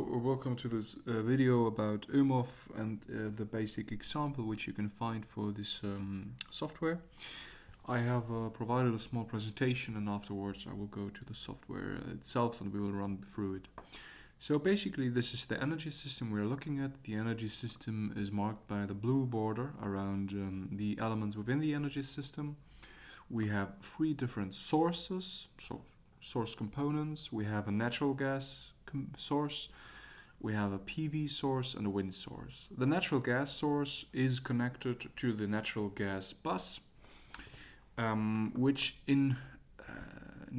welcome to this video about Oemof and the basic example which you can find for this software. I have provided a small presentation, and afterwards I will go to the software itself and we will run through it. So basically this is the energy system we're looking at. The energy system is marked by the blue border around the elements within the energy system. We have three different sources, so source components. We have a natural gas source, we have a PV source and a wind source. The natural gas source is connected to the natural gas bus, which in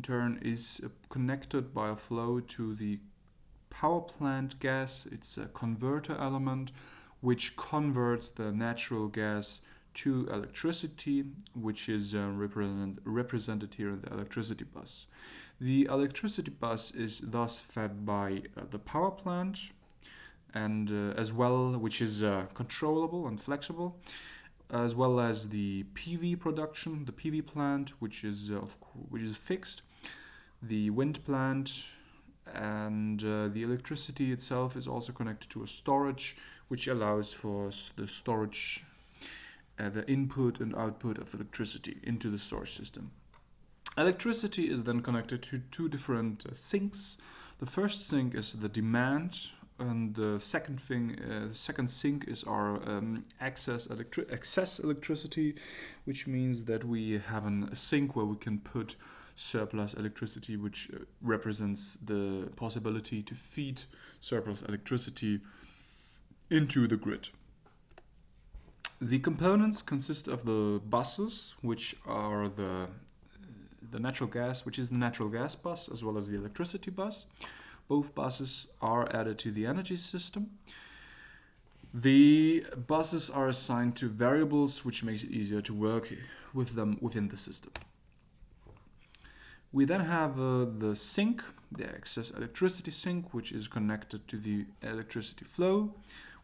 turn is connected by a flow to the power plant gas. It's a converter element which converts the natural gas to electricity, which is represented here in the electricity bus. The electricity bus is thus fed by the power plant, and as well, which is controllable and flexible, as well as the PV production, the PV plant, which is fixed, the wind plant, and the electricity itself is also connected to a storage, which allows for the storage, the input and output of electricity into the storage system. Electricity is then connected to two different sinks. The first sink is the demand, and the second sink is our excess electricity, which means that we have a sink where we can put surplus electricity, which represents the possibility to feed surplus electricity into the grid. The components consist of the buses, which are the natural gas, which is the natural gas bus, as well as the electricity bus. Both buses are added to the energy system. The buses are assigned to variables, which makes it easier to work with them within the system. We then have the sink, the excess electricity sink, which is connected to the electricity flow.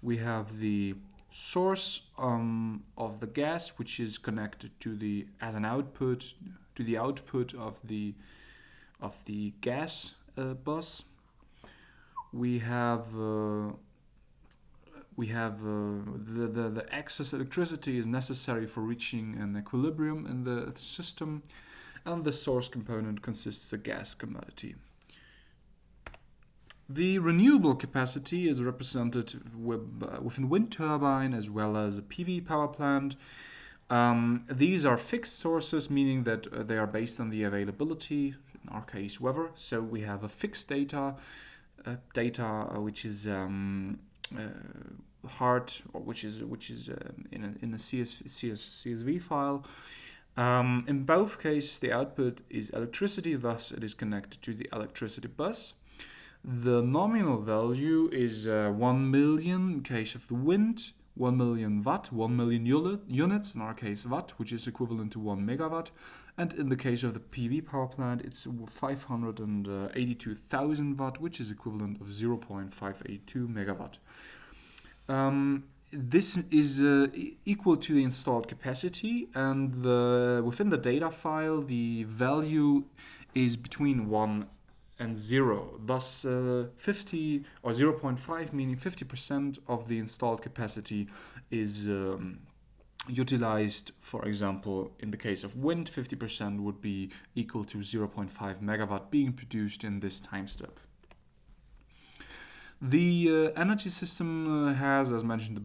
We have the source of the gas, which is connected to the output of the gas bus. We have the excess electricity is necessary for reaching an equilibrium in the system, and the source component consists of gas commodity. The renewable capacity is represented within wind turbine as well as a PV power plant. These are fixed sources, meaning that they are based on the availability, in our case weather. So we have a fixed data which is hard, or which is in a CSV file. In both cases, the output is electricity, thus it is connected to the electricity bus. The nominal value is 1 million in case of the wind, 1 million watt, 1 million units, in our case watt, which is equivalent to 1 megawatt. And in the case of the PV power plant, it's 582,000 watt, which is equivalent of 0.582 megawatt. This is equal to the installed capacity, and within the data file, the value is between 1 and 0. Thus 50 or 0.5, meaning 50% of the installed capacity is utilized. For example, in the case of wind, 50% would be equal to 0.5 megawatt being produced in this time step. The energy system has, as mentioned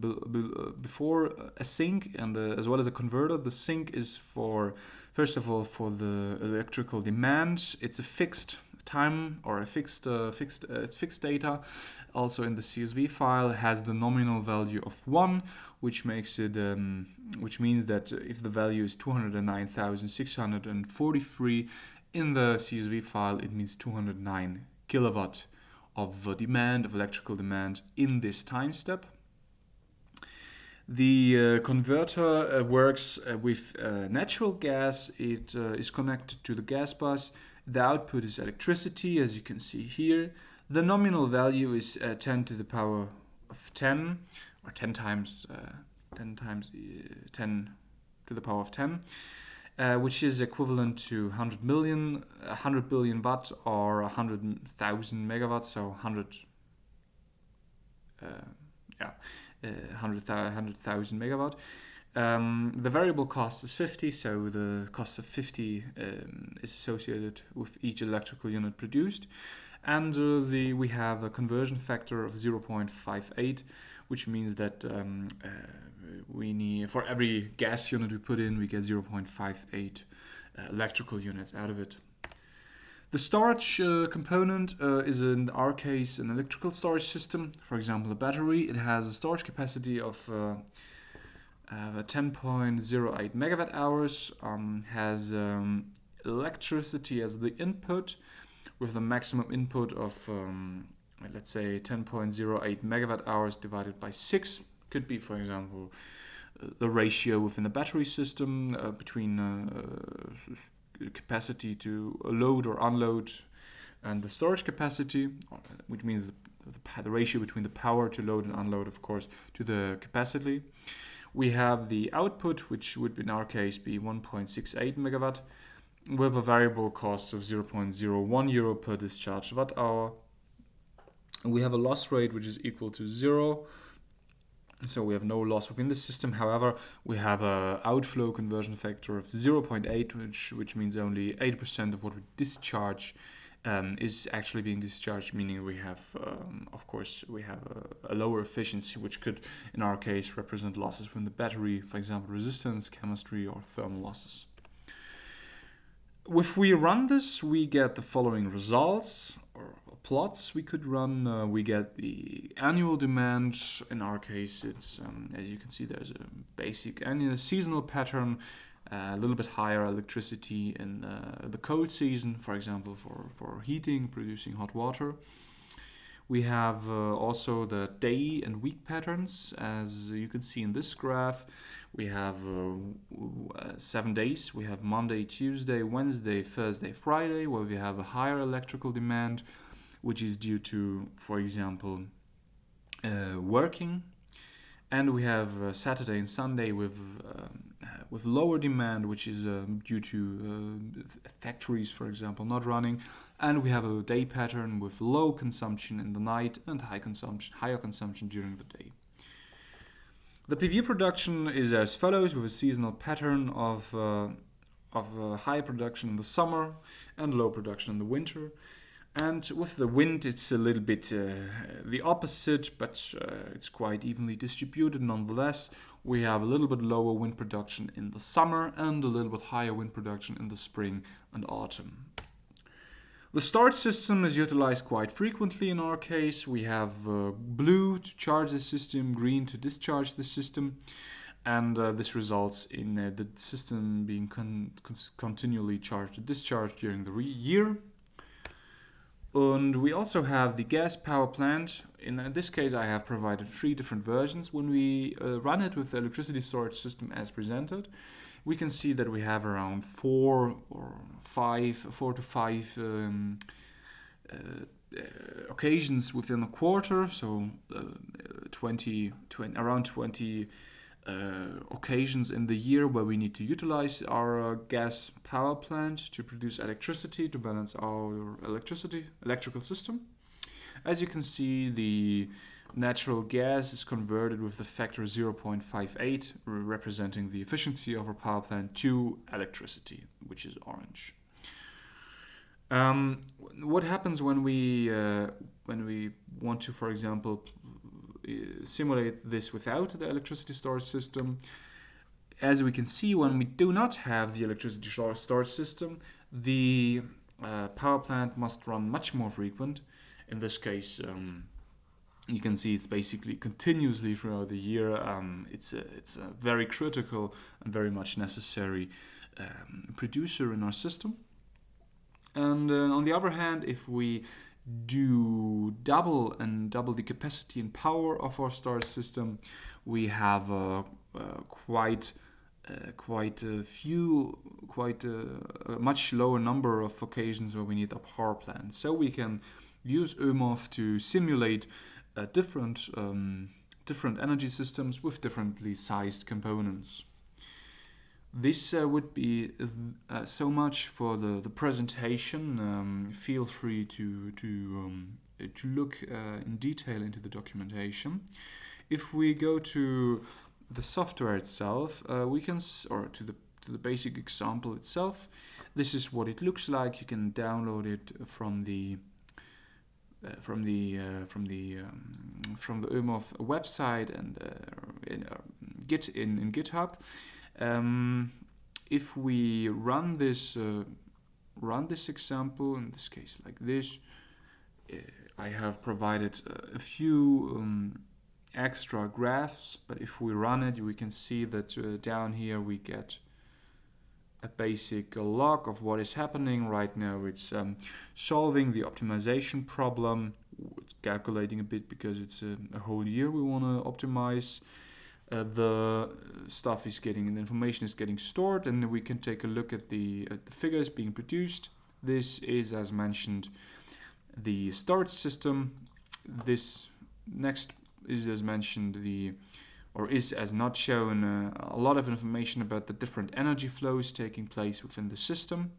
before, a sink and as well as a converter. The sink is first of all for the electrical demand. It's a fixed time or a fixed data. Also in the CSV file has the nominal value of 1, which makes it which means that if the value is 209,643 in the CSV file, it means 209 kilowatt of electrical demand in this time step. The converter works with natural gas. It is connected to the gas bus. The output is electricity, as you can see here. The nominal value is 10 to the power of 10, or 10 times 10 to the power of 10, which is equivalent to 100 billion watt, or 100,000 megawatts, so 100 100,000 megawatt. The variable cost is 50, so the cost of 50 is associated with each electrical unit produced. And we have a conversion factor of 0.58, which means that we need, for every gas unit we put in, we get 0.58 electrical units out of it. The storage component is in our case an electrical storage system. For example, a battery. It has a storage capacity of 10.08 megawatt hours, has electricity as the input with a maximum input of let's say 10.08 megawatt hours divided by 6. Could be, for example, the ratio within the battery system between capacity to load or unload and the storage capacity, which means the ratio between the power to load and unload, of course, to the capacity. We have the output, which would in our case be 1.68 megawatt, with a variable cost of 0.01 euro per discharged watt hour. We have a loss rate which is equal to 0, so we have no loss within the system. However, we have an outflow conversion factor of 0.8, which means only 8% of what we discharge is actually being discharged, meaning we have, of course, we have a lower efficiency, which could, in our case, represent losses from the battery, for example, resistance, chemistry, or thermal losses. If we run this, we get the following results, or plots we could run. We get the annual demand. In our case, it's, as you can see, there's a basic annual seasonal pattern, a little bit higher electricity in the cold season, for example, for heating, producing hot water. We have also the day and week patterns. As you can see in this graph, we have 7 days. We have Monday, Tuesday, Wednesday, Thursday, Friday, where we have a higher electrical demand, which is due to, for example, working. And we have Saturday and Sunday with lower demand, which is due to factories, for example, not running. And we have a day pattern with low consumption in the night and higher consumption during the day. The PV production is as follows, with a seasonal pattern of high production in the summer and low production in the winter. And with the wind, it's a little bit the opposite, but it's quite evenly distributed nonetheless. We have a little bit lower wind production in the summer and a little bit higher wind production in the spring and autumn. The storage system is utilized quite frequently in our case. We have blue to charge the system, green to discharge the system, and this results in the system being continually charged and discharged during the year. And we also have the gas power plant. In this case, I have provided 3 different versions. When we run it with the electricity storage system as presented, we can see that we have around 4 to 5 occasions within a quarter, so around 20 occasions in the year where we need to utilize our gas power plant to produce electricity to balance our electrical system. As you can see, the natural gas is converted with the factor 0.58, representing the efficiency of our power plant, to electricity, which is orange. What happens when we want to, for example, simulate this without the electricity storage system? As we can see, when we do not have the electricity storage system, the power plant must run much more frequent. In this case, you can see it's basically continuously throughout the year. It's a very critical and very much necessary producer in our system. And on the other hand, if we do double the capacity and power of our storage system, we have quite a much lower number of occasions where we need a power plant. So we can use Oemof to simulate different energy systems with differently sized components. This would be so much for the presentation. Feel free to look in detail into the documentation. If we go to the software itself, we can, or to the basic example itself, this is what it looks like. You can download it from the Oemof website and in GitHub. If we run this example, in this case like this, I have provided a few extra graphs, but if we run it, we can see that down here we get a basic log of what is happening right now. It's solving the optimization problem. It's calculating a bit because it's a whole year we want to optimize. The stuff is getting, the information is getting stored, and we can take a look at the figures being produced. This is, as mentioned, the storage system. This next is, as mentioned, is as not shown a lot of information about the different energy flows taking place within the system.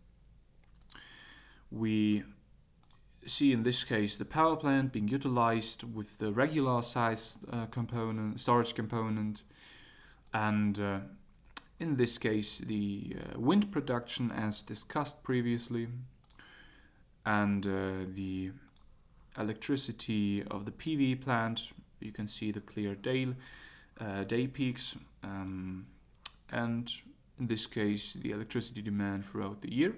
We see in this case the power plant being utilized with the regular size storage component, and in this case the wind production as discussed previously, and the electricity of the PV plant. You can see the clear day peaks, and in this case the electricity demand throughout the year.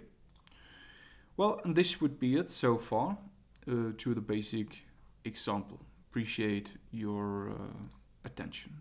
Well, and this would be it so far to the basic example. Appreciate your attention.